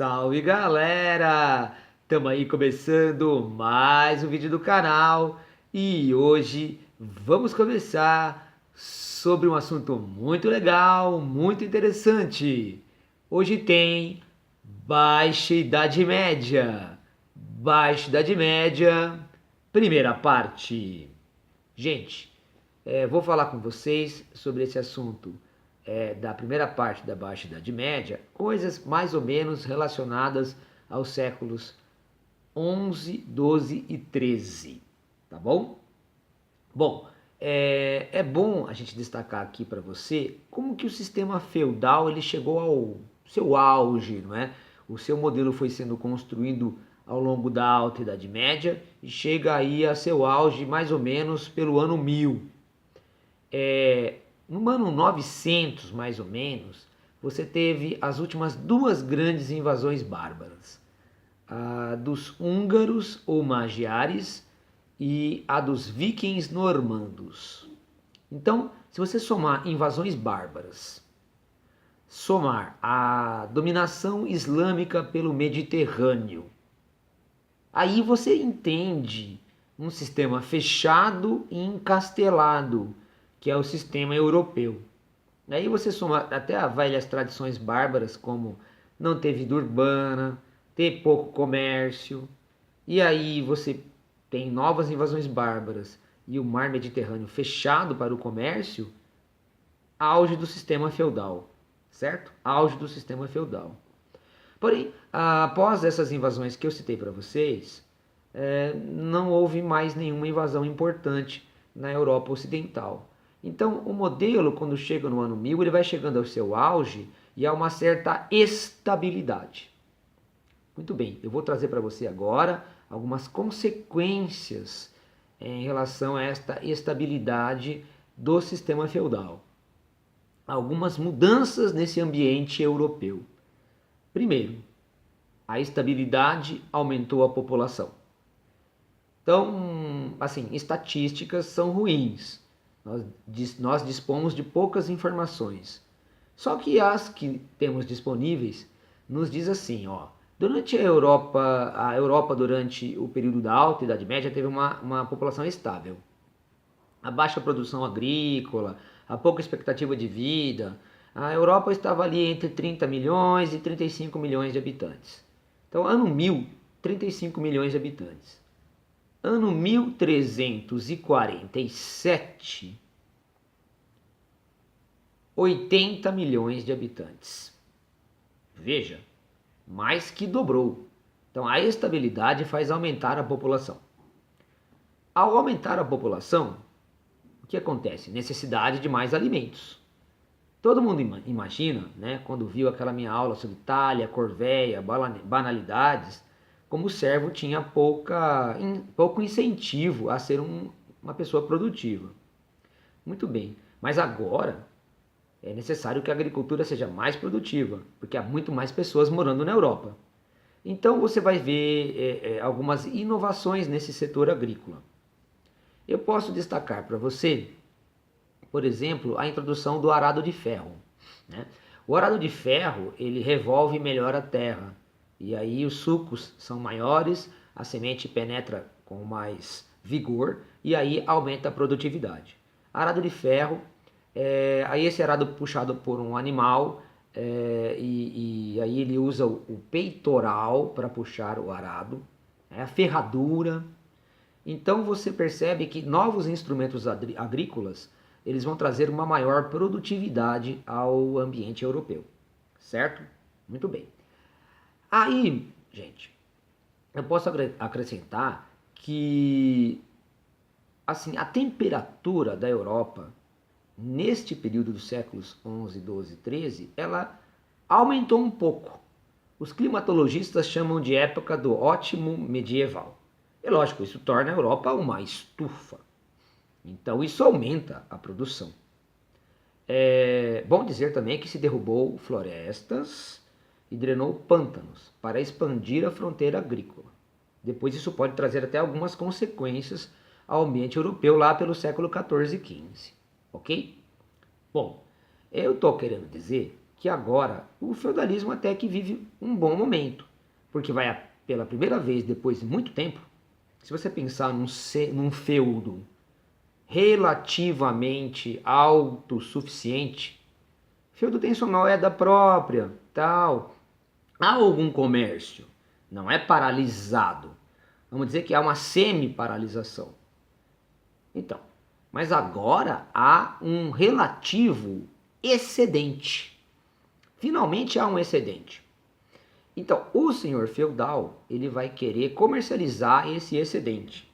Salve galera! Estamos aí começando mais um vídeo do canal e hoje vamos conversar sobre um assunto muito legal, muito interessante. Hoje tem Baixa Idade Média. Baixa Idade Média, primeira parte. Gente, vou falar com vocês sobre esse assunto da primeira parte da Baixa Idade Média, coisas mais ou menos relacionadas aos séculos 11, 12 e 13, tá bom? Bom, é bom a gente destacar aqui para você como que o sistema feudal ele chegou ao seu auge, não é? O seu modelo foi sendo construído ao longo da Alta Idade Média e chega aí a seu auge mais ou menos pelo ano 1000. No ano 900, mais ou menos, você teve as últimas duas grandes invasões bárbaras. A dos húngaros ou magiares e a dos vikings normandos. Então, se você somar invasões bárbaras, somar a dominação islâmica pelo Mediterrâneo, aí você entende um sistema fechado e encastelado, que é o sistema europeu. Aí você soma até as velhas tradições bárbaras, como não ter vida urbana, ter pouco comércio, e aí você tem novas invasões bárbaras e o mar Mediterrâneo fechado para o comércio, auge do sistema feudal, certo? Auge do sistema feudal. Porém, após essas invasões que eu citei para vocês, não houve mais nenhuma invasão importante na Europa Ocidental. Então, o modelo, quando chega no ano 1000, ele vai chegando ao seu auge e a uma certa estabilidade. Muito bem, eu vou trazer para você agora algumas consequências em relação a esta estabilidade do sistema feudal. Algumas mudanças nesse ambiente europeu. Primeiro, a estabilidade aumentou a população. Então, assim, estatísticas são ruins. Nós dispomos de poucas informações. Só que as que temos disponíveis nos diz assim, ó, durante a Europa durante o período da Alta Idade Média teve uma população estável. A baixa produção agrícola, a pouca expectativa de vida, a Europa estava ali entre 30 milhões e 35 milhões de habitantes. Então, ano 1000, 35 milhões de habitantes. Ano 1347, 80 milhões de habitantes. Veja, mais que dobrou. Então a estabilidade faz aumentar a população. Ao aumentar a população, o que acontece? Necessidade de mais alimentos. Todo mundo imagina, né, quando viu aquela minha aula sobre talha, corvéia, banalidades, como o servo tinha pouco incentivo a ser uma pessoa produtiva. Muito bem, mas agora é necessário que a agricultura seja mais produtiva, porque há muito mais pessoas morando na Europa. Então você vai ver algumas inovações nesse setor agrícola. Eu posso destacar para você, por exemplo, a introdução do arado de ferro, né? O arado de ferro ele revolve melhor a terra, e aí os sucos são maiores, a semente penetra com mais vigor e aí aumenta a produtividade. Arado de ferro, aí esse arado puxado por um animal, e aí ele usa o peitoral para puxar o arado, a ferradura. Então você percebe que novos instrumentos agrícolas eles vão trazer uma maior produtividade ao ambiente europeu, certo? Muito bem. Aí, gente, eu posso acrescentar que assim, a temperatura da Europa neste período dos séculos 11, 12 e 13, ela aumentou um pouco. Os climatologistas chamam de época do ótimo medieval. É lógico, isso torna a Europa uma estufa. Então isso aumenta a produção. É bom dizer também que se derrubou florestas e drenou pântanos para expandir a fronteira agrícola. Depois isso pode trazer até algumas consequências ao ambiente europeu lá pelo século 14 e 15, ok? Bom, eu estou querendo dizer que agora o feudalismo até que vive um bom momento, porque vai pela primeira vez depois de muito tempo, se você pensar num feudo relativamente autossuficiente, feudo tem sua moeda própria, tal, há algum comércio, não é paralisado. Vamos dizer que há uma semi-paralisação. Então, mas agora há um relativo excedente. Finalmente há um excedente. Então, o senhor feudal, ele vai querer comercializar esse excedente.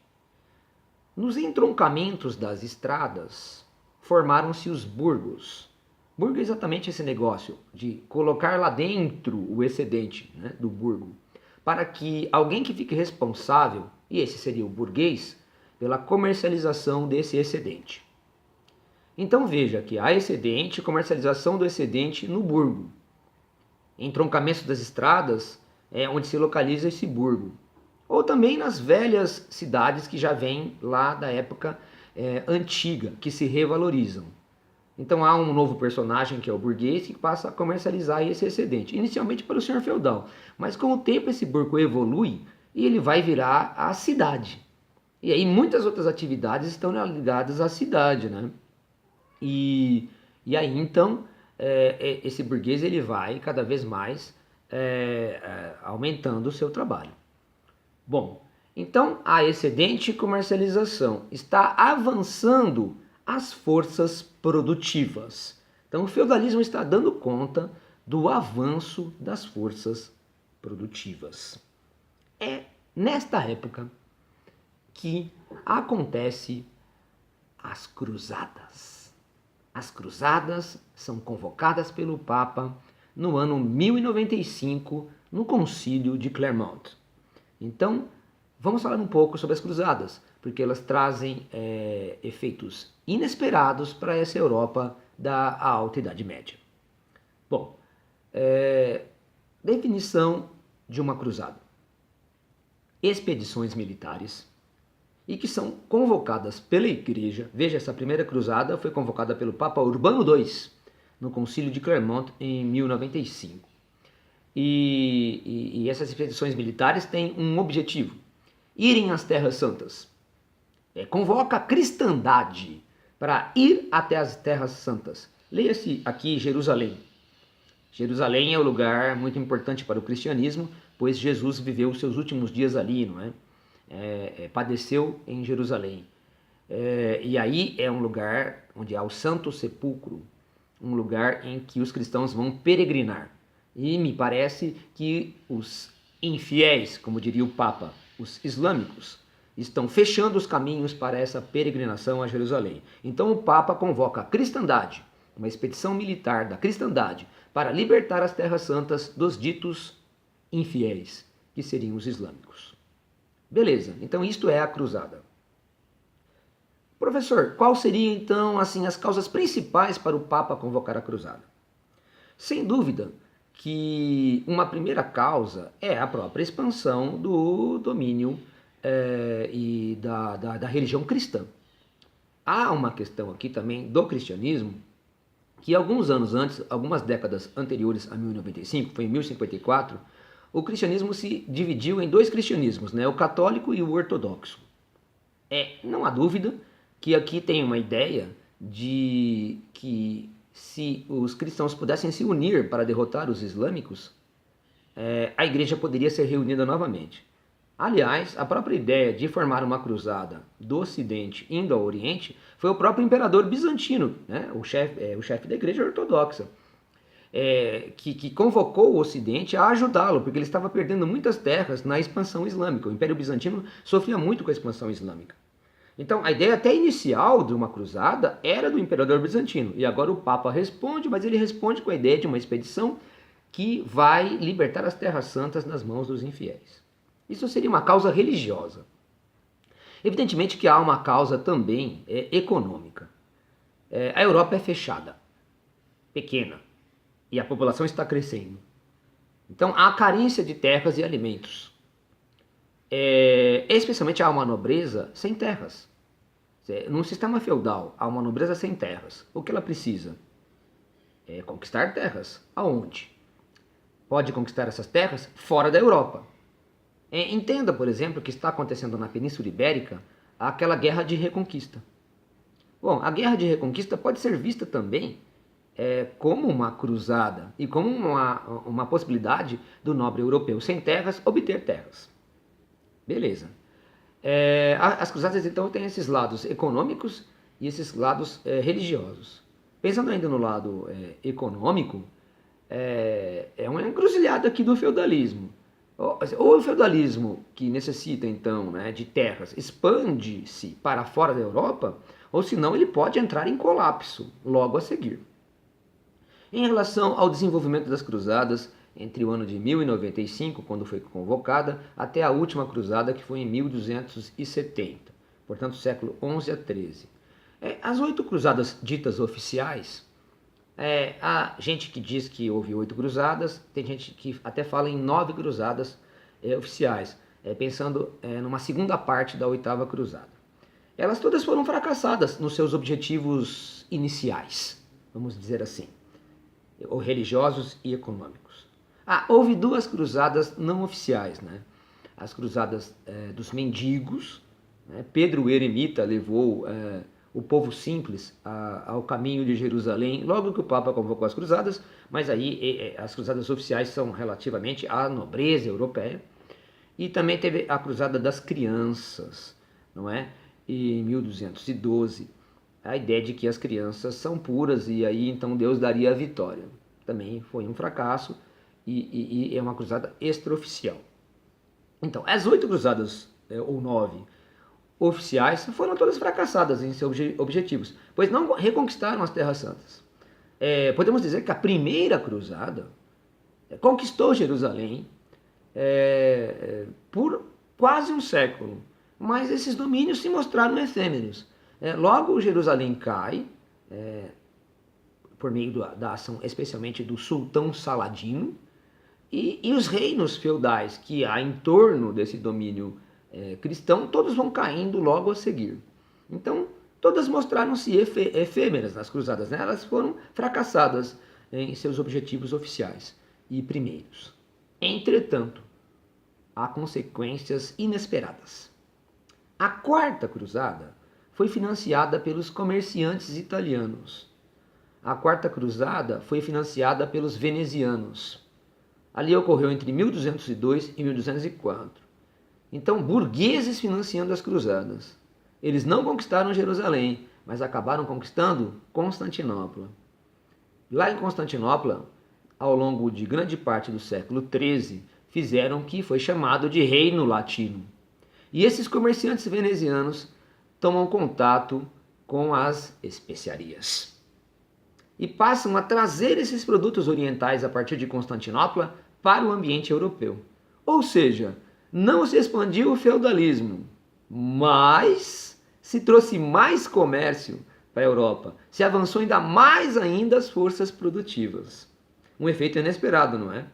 Nos entroncamentos das estradas, formaram-se os burgos. Burgo é exatamente esse negócio de colocar lá dentro o excedente, né, do burgo, para que alguém que fique responsável, e esse seria o burguês, pela comercialização desse excedente. Então veja que há excedente, comercialização do excedente no burgo. Entroncamentos das estradas é onde se localiza esse burgo. Ou também nas velhas cidades que já vêm lá da época antiga, que se revalorizam. Então há um novo personagem que é o burguês que passa a comercializar esse excedente, inicialmente para o senhor feudal, mas com o tempo esse burgo evolui e ele vai virar a cidade. E aí muitas outras atividades estão ligadas à cidade, né? E aí então esse burguês ele vai cada vez mais aumentando o seu trabalho. Bom, então a excedente comercialização está avançando as forças produtivas. Então o feudalismo está dando conta do avanço das forças produtivas. É nesta época que acontece as cruzadas. As cruzadas são convocadas pelo Papa no ano 1095 no Concílio de Clermont. Então, vamos falar um pouco sobre as cruzadas, porque elas trazem efeitos inesperados para essa Europa da Alta Idade Média. Bom, definição de uma cruzada. Expedições militares e que são convocadas pela Igreja. Veja, essa primeira cruzada foi convocada pelo Papa Urbano II no Concílio de Clermont em 1095. E essas expedições militares têm um objetivo: irem às Terras Santas. Convoca a cristandade para ir até as Terras Santas. Leia-se aqui Jerusalém. Jerusalém é um lugar muito importante para o cristianismo, pois Jesus viveu os seus últimos dias ali, não é? Padeceu em Jerusalém. E aí é um lugar onde há o Santo Sepulcro, um lugar em que os cristãos vão peregrinar. E me parece que os infiéis, como diria o Papa, os islâmicos, estão fechando os caminhos para essa peregrinação a Jerusalém. Então o Papa convoca a cristandade, uma expedição militar da cristandade, para libertar as terras santas dos ditos infiéis, que seriam os islâmicos. Beleza, então isto é a cruzada. Professor, qual seriam então assim as causas principais para o Papa convocar a cruzada? Sem dúvida que uma primeira causa é a própria expansão do domínio e da religião cristã. Há uma questão aqui também do cristianismo, que alguns anos antes, algumas décadas anteriores a 1095, foi em 1054, o cristianismo se dividiu em dois cristianismos, né? O católico e o ortodoxo. Não há dúvida que aqui tem uma ideia de que se os cristãos pudessem se unir para derrotar os islâmicos, a igreja poderia ser reunida novamente. Aliás, a própria ideia de formar uma cruzada do Ocidente indo ao Oriente foi o próprio imperador bizantino, né? o chefe da igreja ortodoxa, que convocou o Ocidente a ajudá-lo, porque ele estava perdendo muitas terras na expansão islâmica. O Império Bizantino sofria muito com a expansão islâmica. Então, a ideia até inicial de uma cruzada era do imperador bizantino. E agora o Papa responde, mas ele responde com a ideia de uma expedição que vai libertar as terras santas das mãos dos infiéis. Isso seria uma causa religiosa. Evidentemente que há uma causa também econômica. A Europa é fechada, pequena, e a população está crescendo. Então há carência de terras e alimentos. Especialmente há uma nobreza sem terras. Num sistema feudal, há uma nobreza sem terras. O que ela precisa? É conquistar terras. Aonde? Pode conquistar essas terras fora da Europa. Entenda, por exemplo, que está acontecendo na Península Ibérica aquela guerra de reconquista. Bom, a guerra de reconquista pode ser vista também como uma cruzada e como uma possibilidade do nobre europeu sem terras obter terras. Beleza. As cruzadas então têm esses lados econômicos e esses lados religiosos. Pensando ainda no lado econômico, é uma encruzilhada aqui do feudalismo. Ou o feudalismo, que necessita então de terras, expande-se para fora da Europa, ou senão ele pode entrar em colapso logo a seguir. Em relação ao desenvolvimento das cruzadas, entre o ano de 1095, quando foi convocada, até a última cruzada, que foi em 1270, portanto século 11 a 13. As 8 cruzadas ditas oficiais, há gente que diz que houve 8 cruzadas, tem gente que até fala em 9 cruzadas oficiais, pensando numa segunda parte da 8ª cruzada. Elas todas foram fracassadas nos seus objetivos iniciais, vamos dizer assim, ou religiosos e econômicos. Houve 2 cruzadas não oficiais, as cruzadas dos mendigos. Pedro o Eremita levou o povo simples ao caminho de Jerusalém logo que o Papa convocou as cruzadas, mas aí as cruzadas oficiais são relativamente à nobreza europeia. E também teve a cruzada das crianças, não é? Em 1212, a ideia de que as crianças são puras e aí então Deus daria a vitória. Também foi um fracasso e é uma cruzada extraoficial. Então, as 8 cruzadas, ou 9, oficiais foram todas fracassadas em seus objetivos, pois não reconquistaram as Terras Santas. Podemos dizer que a primeira cruzada conquistou Jerusalém por quase um século, mas esses domínios se mostraram efêmeros. Logo Jerusalém cai, por meio da ação especialmente do sultão Saladino, e os reinos feudais que há em torno desse domínio cristão, todos vão caindo logo a seguir. Então, todas mostraram-se efêmeras nas cruzadas, elas foram fracassadas em seus objetivos oficiais e primeiros. Entretanto, há consequências inesperadas. A 4ª cruzada foi financiada pelos comerciantes italianos. A 4ª cruzada foi financiada pelos venezianos. Ali ocorreu entre 1202 e 1204. Então, burgueses financiando as cruzadas. Eles não conquistaram Jerusalém, mas acabaram conquistando Constantinopla. Lá em Constantinopla, ao longo de grande parte do século XIII, fizeram o que foi chamado de Reino Latino. E esses comerciantes venezianos tomam contato com as especiarias e passam a trazer esses produtos orientais a partir de Constantinopla para o ambiente europeu. Ou seja, não se expandiu o feudalismo, mas se trouxe mais comércio para a Europa, se avançou ainda mais ainda as forças produtivas. Um efeito inesperado, não é?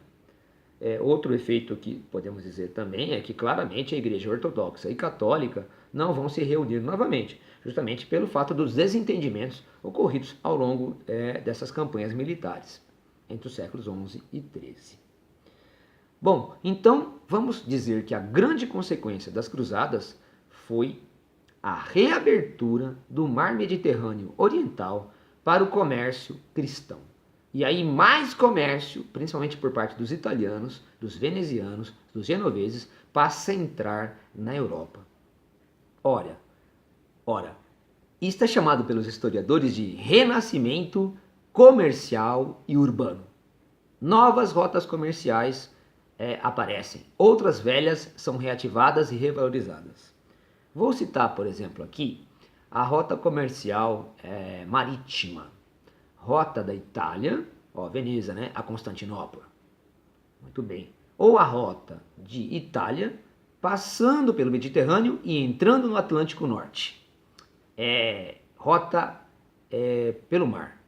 Outro efeito que podemos dizer também é que claramente a Igreja Ortodoxa e Católica não vão se reunir novamente, justamente pelo fato dos desentendimentos ocorridos ao longo dessas campanhas militares, entre os séculos XI e XIII. Bom, então vamos dizer que a grande consequência das cruzadas foi a reabertura do mar Mediterrâneo Oriental para o comércio cristão. E aí mais comércio, principalmente por parte dos italianos, dos venezianos, dos genoveses, passa a entrar na Europa. Ora, isto é chamado pelos historiadores de renascimento comercial e urbano. Novas rotas comerciais aparecem, outras velhas são reativadas e revalorizadas. Vou citar, por exemplo, aqui a rota comercial marítima. Rota da Itália, Veneza, a Constantinopla. Muito bem. Ou a rota de Itália, passando pelo Mediterrâneo e entrando no Atlântico Norte. Rota pelo mar.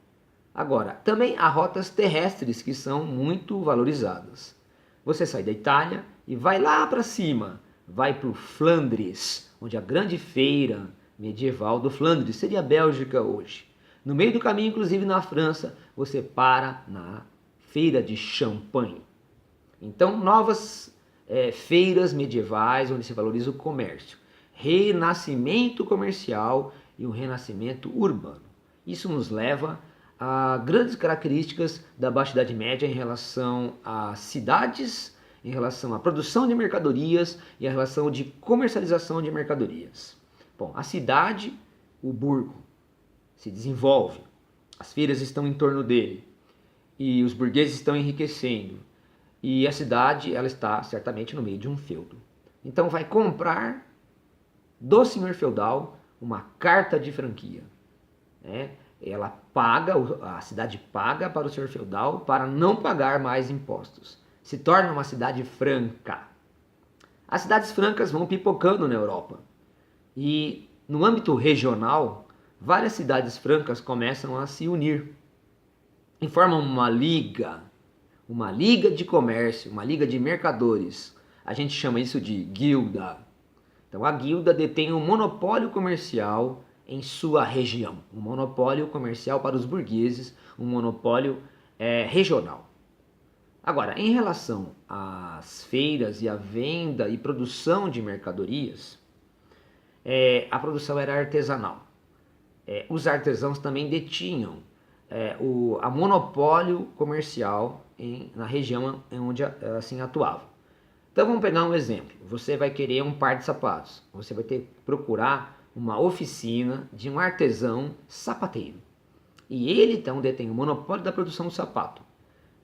Agora, também há rotas terrestres que são muito valorizadas. Você sai da Itália e vai lá para cima, vai para o Flandres, onde a grande feira medieval do Flandres seria a Bélgica hoje. No meio do caminho, inclusive na França, você para na feira de Champagne. Então, novas feiras medievais onde se valoriza o comércio. Renascimento comercial e um renascimento urbano. Isso nos leva a grandes características da Baixa Idade Média em relação às cidades, em relação à produção de mercadorias e a relação de comercialização de mercadorias. Bom, a cidade, o burgo, se desenvolve, as feiras estão em torno dele e os burgueses estão enriquecendo e a cidade ela está certamente no meio de um feudo. Então vai comprar do senhor feudal uma carta de franquia, né? Ela paga, a cidade paga para o senhor feudal para não pagar mais impostos. Se torna uma cidade franca. As cidades francas vão pipocando na Europa. E no âmbito regional, várias cidades francas começam a se unir e formam uma liga de comércio, uma liga de mercadores. A gente chama isso de guilda. Então a guilda detém um monopólio comercial em sua região, um monopólio comercial para os burgueses, um monopólio regional. Agora, em relação às feiras e à venda e produção de mercadorias, a produção era artesanal. Os artesãos também detinham a monopólio comercial na região onde assim atuavam. Então vamos pegar um exemplo. Você vai querer um par de sapatos. Você vai ter que procurar uma oficina de um artesão sapateiro. E ele então detém o monopólio da produção do sapato.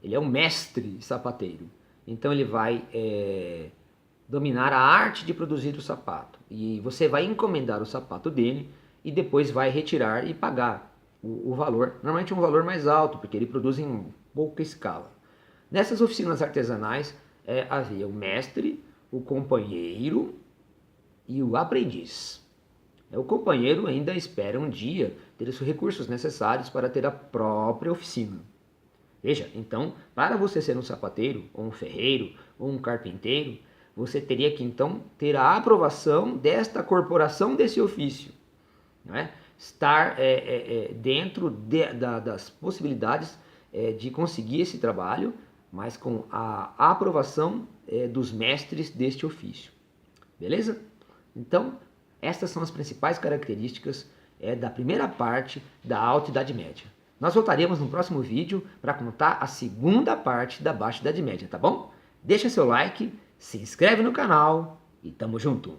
Ele é um mestre sapateiro. Então ele vai dominar a arte de produzir o sapato. E você vai encomendar o sapato dele e depois vai retirar e pagar o valor. Normalmente um valor mais alto, porque ele produz em pouca escala. Nessas oficinas artesanais havia o mestre, o companheiro e o aprendiz. O companheiro ainda espera um dia ter os recursos necessários para ter a própria oficina. Veja, então, para você ser um sapateiro, ou um ferreiro, ou um carpinteiro, você teria que então ter a aprovação desta corporação desse ofício, não é? Estar dentro das possibilidades de conseguir esse trabalho, mas com a aprovação dos mestres deste ofício. Beleza? Então, estas são as principais características da primeira parte da Alta Idade Média. Nós voltaremos no próximo vídeo para contar a segunda parte da Baixa Idade Média, tá bom? Deixa seu like, se inscreve no canal e tamo junto!